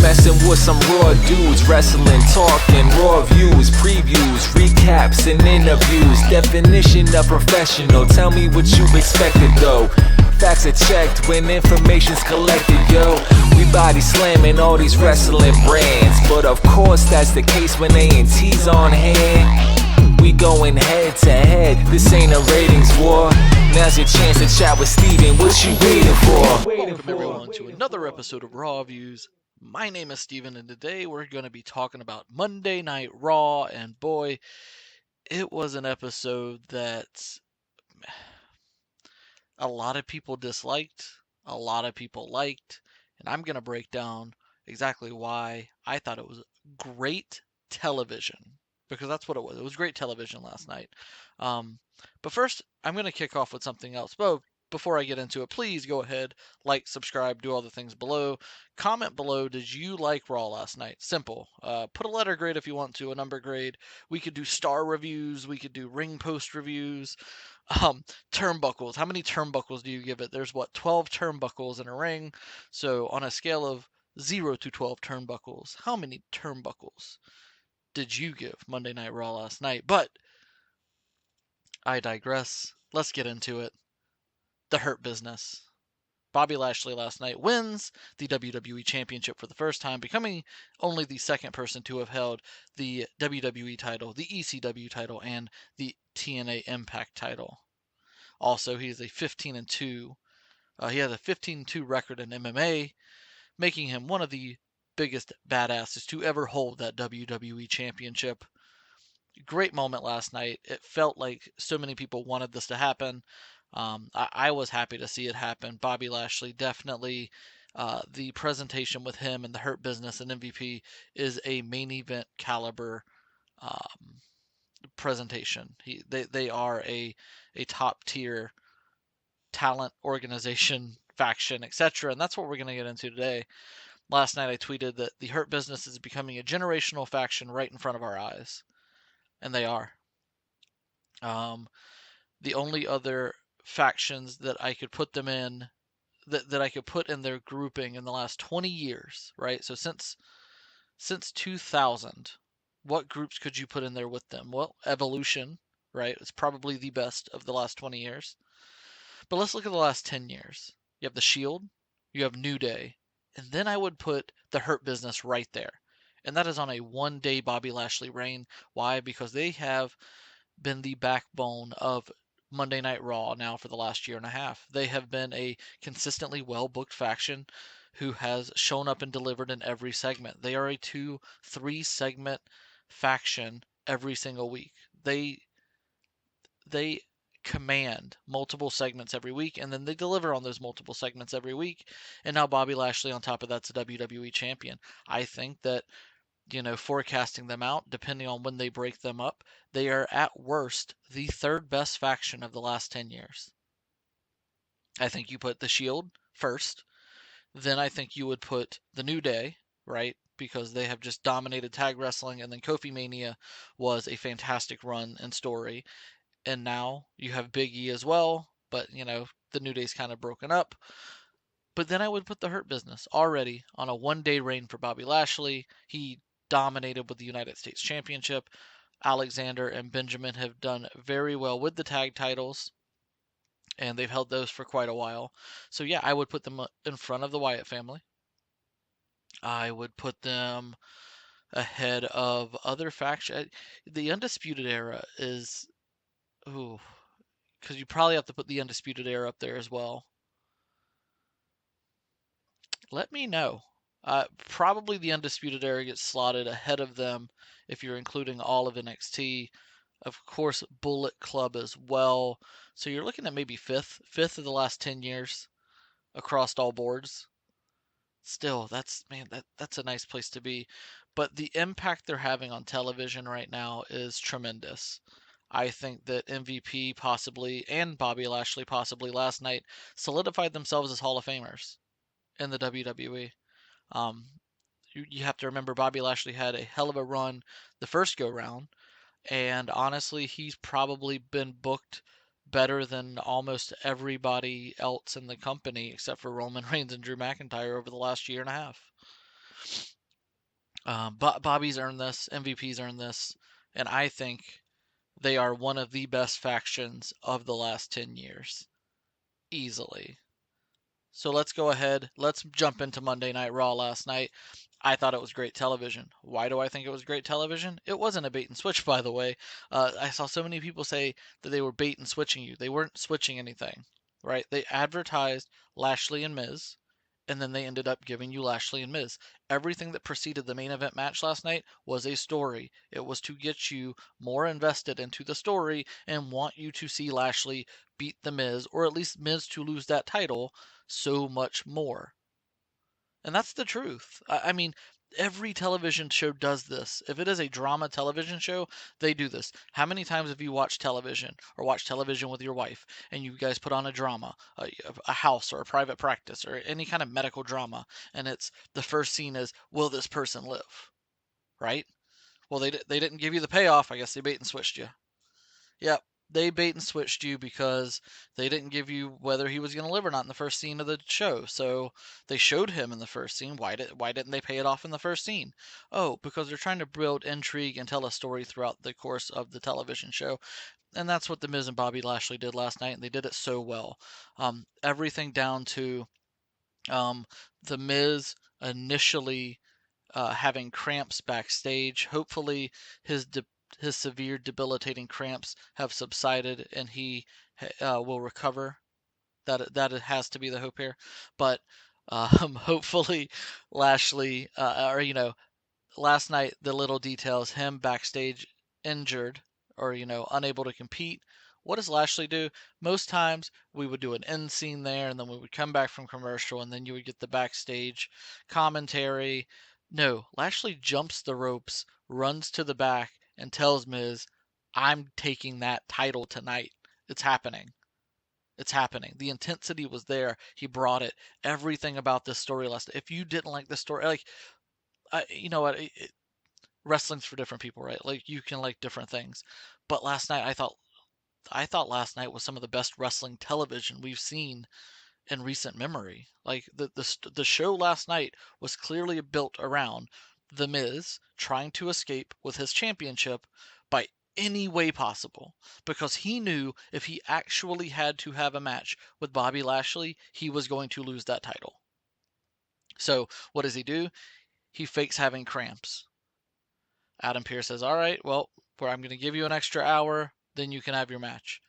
messing with some raw dudes, wrestling, talking, raw views, previews, recaps, and interviews. Definition of professional, tell me what you expected though. Facts are checked when information's collected, yo. We body slamming all these wrestling brands, but of course that's the case when A&T's on hand. We going head to head, this ain't a ratings war. Now's your chance to chat with Steven, what you waiting for? Welcome everyone to another episode of Raw Views. My name is Steven, and today we're going to be talking about Monday Night Raw, and boy, it was an episode that a lot of people disliked, a lot of people liked, and I'm going to break down exactly why I thought it was great television, because that's what it was. It was great television last night. But first, I'm going to kick off with something else. But before I get into it, please go ahead, like, subscribe, do all the things below. Comment below, did you like Raw last night? Simple. Put a letter grade if you want to, a number grade. We could do star reviews. We could do ring post reviews. Turnbuckles. How many turnbuckles do you give it? There's 12 turnbuckles in a ring. So on a scale of 0 to 12 turnbuckles, how many turnbuckles did you give Monday Night Raw last night? But I digress. Let's get into it. The Hurt Business. Bobby Lashley last night wins the WWE Championship for the first time, becoming only the second person to have held the WWE title, the ECW title, and the TNA Impact title. Also, he is a 15-2. He has a 15-2 record in MMA, making him one of the biggest badasses to ever hold that WWE Championship. Great moment last night. It felt like so many people wanted this to happen. I was happy to see it happen. Bobby Lashley definitely, the presentation with him and the Hurt Business and MVP is a main event caliber presentation. They are a top tier talent, organization, faction, etc. And that's what we're going to get into today. Last night I tweeted that the Hurt Business is becoming a generational faction right in front of our eyes. And they are. The only other factions that I could put them in, that I could put in their grouping in the last 20 years, right? So since 2000, what groups could you put in there with them? Well, Evolution, right? It's probably the best of the last 20 years. But let's look at the last 10 years. You have the Shield, you have New Day, and then I would put the Hurt Business right there. And that is on a one-day Bobby Lashley reign. Why? Because they have been the backbone of Monday Night Raw now for the last year and a half. They have been a consistently well-booked faction who has shown up and delivered in every segment. They are a 2-3 segment faction every single week. They command multiple segments every week, and then they deliver on those multiple segments every week. And now Bobby Lashley on top of that's a WWE champion. I think that, forecasting them out, depending on when they break them up, they are at worst the third best faction of the last 10 years. I think you put the Shield first. Then I think you would put the New Day, right? Because they have just dominated tag wrestling, and then Kofi Mania was a fantastic run and story. And now you have Big E as well, but the New Day's kind of broken up. But then I would put the Hurt Business already on a one-day reign for Bobby Lashley. He dominated with the United States Championship. Alexander and Benjamin have done very well with the tag titles, and they've held those for quite a while. So yeah, I would put them in front of the Wyatt family. I would put them ahead of other factions. The Undisputed Era is... Ooh, because you probably have to put the Undisputed Era up there as well. Let me know. Probably the Undisputed Era gets slotted ahead of them if you're including all of NXT. Of course, Bullet Club as well. So you're looking at maybe fifth of the last 10 years across all boards. Still, that's a nice place to be. But the impact they're having on television right now is tremendous. I think that MVP possibly and Bobby Lashley possibly last night solidified themselves as Hall of Famers in the WWE. You have to remember Bobby Lashley had a hell of a run the first go round, and honestly, he's probably been booked better than almost everybody else in the company except for Roman Reigns and Drew McIntyre over the last year and a half. Bobby's earned this, MVP's earned this, and I think they are one of the best factions of the last 10 years, easily. So let's go ahead. Let's jump into Monday Night Raw last night. I thought it was great television. Why do I think it was great television? It wasn't a bait and switch, by the way. I saw so many people say that they were bait and switching you. They weren't switching anything, right? They advertised Lashley and Miz, and then they ended up giving you Lashley and Miz. Everything that preceded the main event match last night was a story. It was to get you more invested into the story and want you to see Lashley beat the Miz, or at least Miz to lose that title so much more. And that's the truth. I mean, every television show does this. If it is a drama television show, they do this. How many times have you watched television or watched television with your wife and you guys put on a drama, a house or a private practice or any kind of medical drama, and it's the first scene is, will this person live? Right? Well, they didn't give you the payoff. I guess they bait and switched you. Yep, they bait and switched you because they didn't give you whether he was going to live or not in the first scene of the show. So they showed him in the first scene. Why didn't they pay it off in the first scene? Oh, because they're trying to build intrigue and tell a story throughout the course of the television show. And that's what the Miz and Bobby Lashley did last night, and they did it so well. Everything down to um, the Miz initially having cramps backstage. Hopefully, his de- his severe debilitating cramps have subsided and he will recover. That has to be the hope here. But hopefully, Lashley, or last night the little details, him backstage injured or unable to compete. What does Lashley do? Most times we would do an end scene there and then we would come back from commercial and then you would get the backstage commentary. No, Lashley jumps the ropes, runs to the back and tells Miz, I'm taking that title tonight. It's happening. It's happening. The intensity was there. He brought it. Everything about this story last. If you didn't like the story, like you know what? Wrestling's for different people, right? Like you can like different things. But last night I thought last night was some of the best wrestling television we've seen in recent memory. Like the show last night was clearly built around The Miz trying to escape with his championship by any way possible because he knew if he actually had to have a match with Bobby Lashley, he was going to lose that title. So, what does he do? He fakes having cramps. Adam Pearce says, "All right, well, I'm going to give you an extra hour, then you can have your match."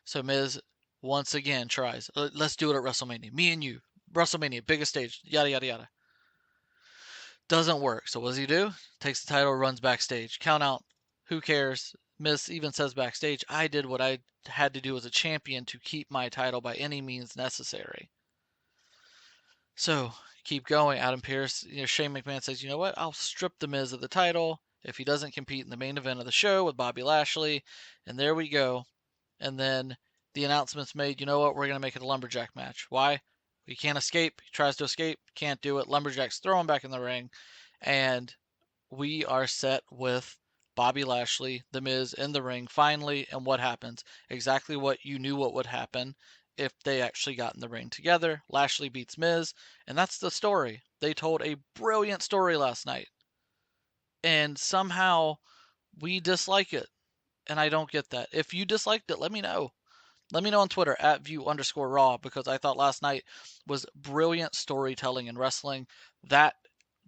So Miz once again tries, let's do it at WrestleMania. Me and you, WrestleMania, biggest stage, yada, yada, yada. Doesn't work. So what does he do? Takes the title, runs backstage. Count out. Who cares? Miz even says backstage, I did what I had to do as a champion to keep my title by any means necessary. So keep going. Adam Pearce, Shane McMahon says, you know what? I'll strip the Miz of the title if he doesn't compete in the main event of the show with Bobby Lashley. And there we go. And then the announcement's made, you know what? We're going to make it a lumberjack match. Why? He can't escape. He tries to escape. Can't do it. Lumberjacks throw him back in the ring. And we are set with Bobby Lashley, The Miz in the ring finally. And what happens? Exactly what you knew what would happen if they actually got in the ring together. Lashley beats Miz, and that's the story. They told a brilliant story last night. And somehow we dislike it. And I don't get that. If you disliked it, let me know. Let me know on Twitter at @view_raw because I thought last night was brilliant storytelling in wrestling. That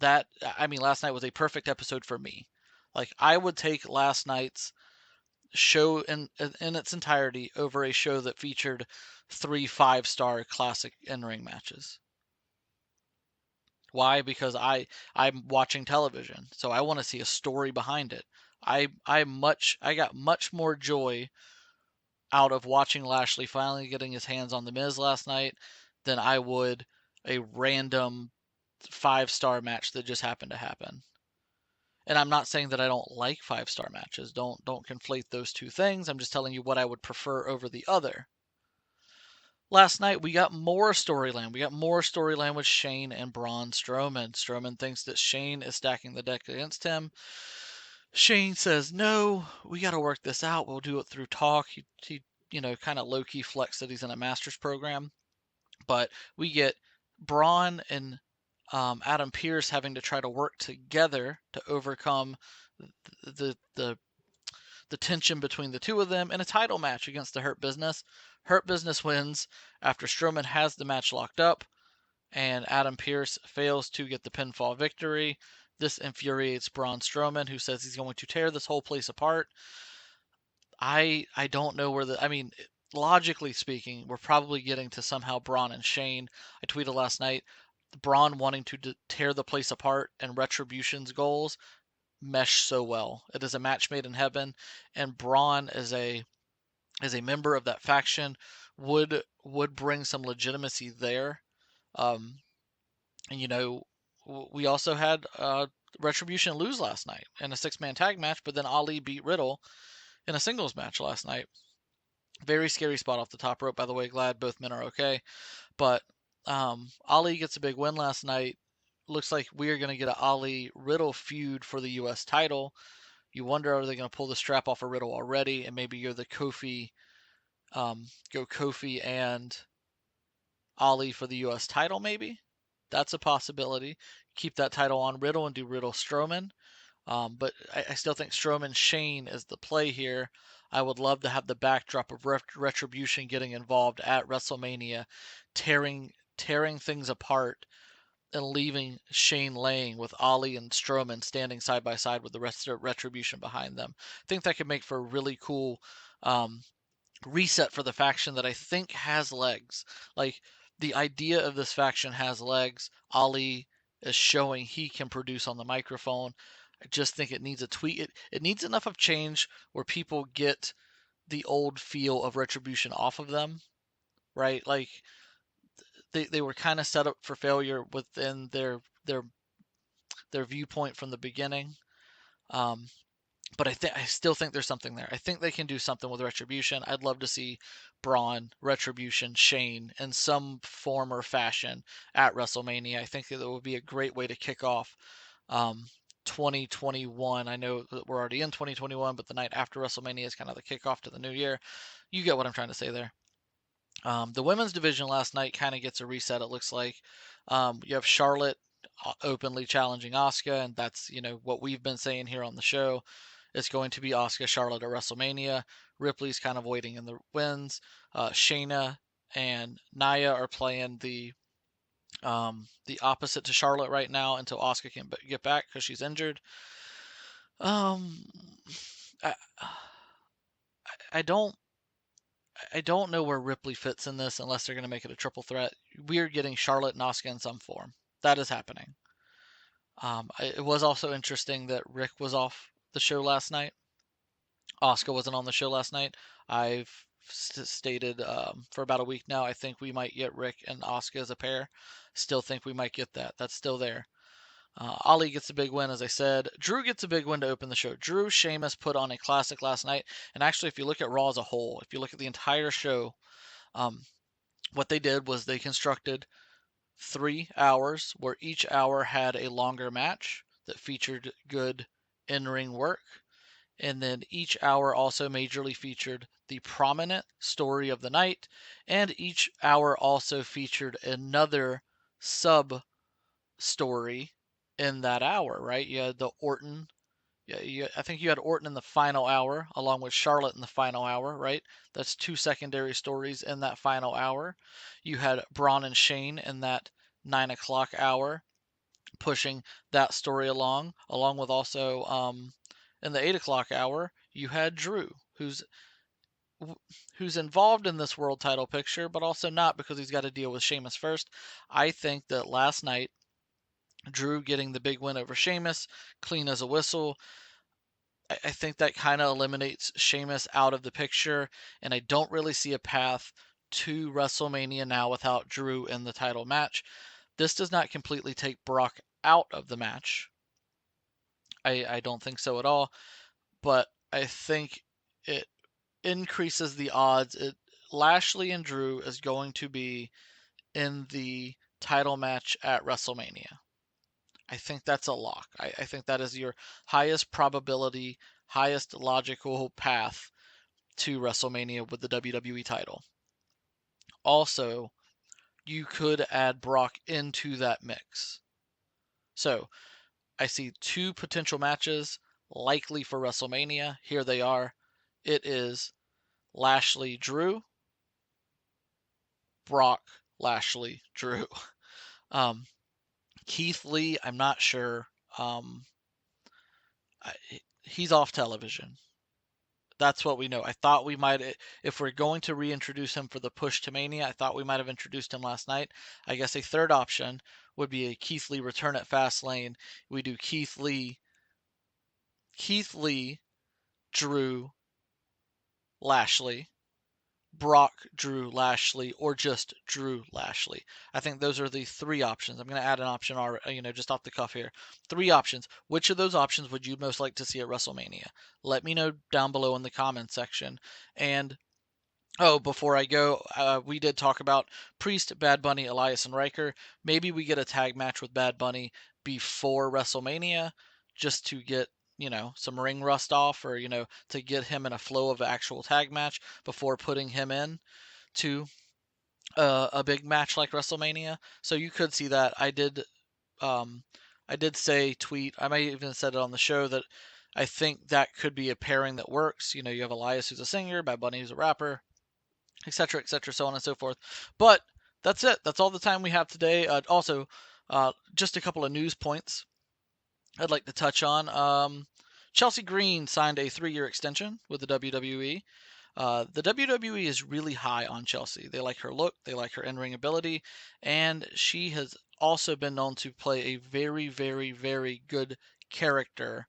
I mean, last night was a perfect episode for me. Like I would take last night's show in its entirety over a show that featured 3 5-star classic in-ring matches. Why? Because I'm watching television, so I want to see a story behind it. I got much more joy out of watching Lashley finally getting his hands on The Miz last night than I would a random 5-star match that just happened to happen. And I'm not saying that I don't like 5-star matches. Don't conflate those two things. I'm just telling you what I would prefer over the other. Last night we got more storyline. We got more storyline with Shane and Braun Strowman. Strowman thinks that Shane is stacking the deck against him. Shane says, "No, we got to work this out. We'll do it through talk." He kind of low key flex that he's in a master's program. But we get Braun and Adam Pearce having to try to work together to overcome the the the tension between the two of them in a title match against the Hurt Business. Hurt Business wins after Strowman has the match locked up, and Adam Pearce fails to get the pinfall victory. This infuriates Braun Strowman, who says he's going to tear this whole place apart. I don't know where I mean, logically speaking, we're probably getting to somehow Braun and Shane. I tweeted last night, Braun wanting to tear the place apart and Retribution's goals mesh so well. It is a match made in heaven, and Braun as a member of that faction would bring some legitimacy there. Um, and we also had Retribution lose last night in a 6-man tag match, but then Ali beat Riddle in a singles match last night. Very scary spot off the top rope, by the way. Glad both men are okay. But Ali gets a big win last night. Looks like we are going to get an Ali Riddle feud for the U.S. title. You wonder, are they going to pull the strap off of Riddle already? And maybe you're the Kofi, go Kofi and Ali for the U.S. title, maybe? That's a possibility. Keep that title on Riddle and do Riddle Strowman. But I still think Strowman Shane is the play here. I would love to have the backdrop of Retribution getting involved at WrestleMania, tearing things apart and leaving Shane laying with Ali and Strowman standing side by side with the rest of Retribution behind them. I think that could make for a really cool reset for the faction that I think has legs. Like, the idea of this faction has legs. Ali is showing he can produce on the microphone. I just think it needs a tweak. It needs enough of change where people get the old feel of Retribution off of them, right? Like, they were kind of set up for failure within their viewpoint from the beginning. Um, but I still think there's something there. I think they can do something with Retribution. I'd love to see Braun, Retribution, Shane in some form or fashion at WrestleMania. I think that would be a great way to kick off 2021. I know that we're already in 2021, but the night after WrestleMania is kind of the kickoff to the new year. You get what I'm trying to say there. The women's division last night kind of gets a reset, it looks like. You have Charlotte openly challenging Asuka, and that's what we've been saying here on the show. It's going to be Asuka Charlotte at WrestleMania. Ripley's kind of waiting in the wins. Shayna and Nia are playing the opposite to Charlotte right now until Asuka can get back because she's injured. Um, I, I don't I don't know where Ripley fits in this unless they're going to make it a triple threat. We're getting Charlotte and Asuka in some form. That is happening. It was also interesting that Rick was off the show last night. Asuka wasn't on the show last night. I've stated for about a week now, I think we might get Rick and Asuka as a pair. Still think we might get that. That's still there. Ali gets a big win, as I said. Drew gets a big win to open the show. Drew Sheamus put on a classic last night. And actually, if you look at Raw as a whole, if you look at the entire show, um, what they did was they constructed 3 hours where each hour had a longer match that featured good in-ring work. And then each hour also majorly featured the prominent story of the night. And each hour also featured another sub story in that hour, right? You had the Orton. Yeah, I think you had Orton in the final hour, along with Charlotte in the final hour, right? That's two secondary stories in that final hour. You had Braun and Shane in that 9 o'clock hour, pushing that story along with also in the 8 o'clock hour, you had Drew, who's involved in this world title picture, but also not because he's got to deal with Sheamus first. I think that last night, Drew getting the big win over Sheamus, clean as a whistle. I think that kind of eliminates Sheamus out of the picture, and I don't really see a path to WrestleMania now without Drew in the title match. This does not completely take Brock out of the match. I don't think so at all, but I think it increases the odds. Lashley and Drew is going to be in the title match at WrestleMania. I think that's a lock. I think that is your highest probability, highest logical path to WrestleMania with the WWE title. Also, you could add Brock into that mix. So I see two potential matches likely for WrestleMania. Here they are. It is Lashley Drew, Brock Lashley Drew. Um, Keith Lee, I'm not sure. Um, I, he's off television. That's what we know. I thought we might, if we're going to reintroduce him for the push to Mania, I thought we might have introduced him last night. I guess a third option would be a Keith Lee return at Fastlane. We do Keith Lee, Drew, Lashley, Brock, Drew, Lashley, or just Drew, Lashley. I think those are the three options. I'm going to add an option, just off the cuff here. Three options. Which of those options would you most like to see at WrestleMania? Let me know down below in the comments section. And oh, before I go, we did talk about Priest, Bad Bunny, Elias, and Riker. Maybe we get a tag match with Bad Bunny before WrestleMania just to get, some ring rust off or, to get him in a flow of an actual tag match before putting him in to a big match like WrestleMania. So you could see that. Um, I did say tweet, I might even said it on the show that I think that could be a pairing that works. You have Elias who's a singer, Bad Bunny who's a rapper, etc., so on and so forth. But that's it. That's all the time we have today. Also, just a couple of news points I'd like to touch on. Chelsea Green signed a 3-year extension with the WWE. The WWE is really high on Chelsea. They like her look, they like her in-ring ability, and she has also been known to play a very, very, very good character.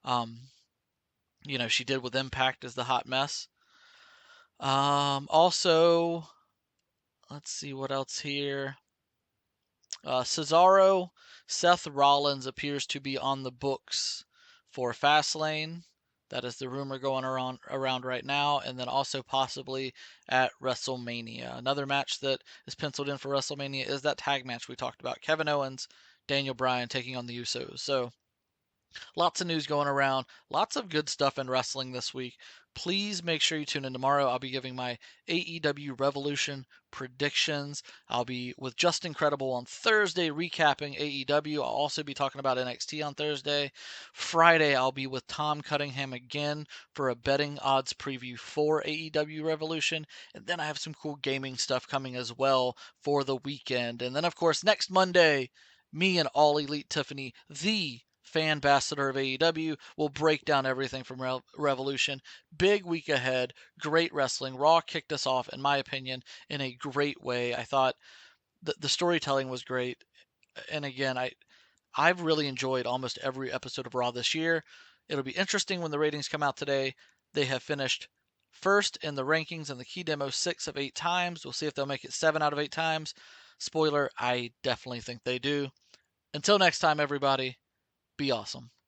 Um, she did with Impact as the hot mess. Also, let's see what else here. Cesaro, Seth Rollins appears to be on the books for Fastlane. That is the rumor going around right now, and then also possibly at WrestleMania. Another match that is penciled in for WrestleMania is that tag match we talked about: Kevin Owens, Daniel Bryan taking on the Usos. So lots of news going around. Lots of good stuff in wrestling this week. Please make sure you tune in tomorrow. I'll be giving my AEW Revolution predictions. I'll be with Just Incredible on Thursday recapping AEW. I'll also be talking about NXT on Thursday. Friday, I'll be with Tom Cunningham again for a betting odds preview for AEW Revolution. And then I have some cool gaming stuff coming as well for the weekend. And then, of course, next Monday, me and All Elite Tiffany, the fan ambassador of AEW, will break down everything from Revolution. Big week ahead. Great wrestling. Raw kicked us off, in my opinion, in a great way. I thought the storytelling was great. And again, I've really enjoyed almost every episode of Raw this year. It'll be interesting when the ratings come out today. They have finished first in the rankings and the key demo 6 of 8 times. We'll see if they'll make it 7 out of 8 times. Spoiler, I definitely think they do. Until next time, everybody, be awesome.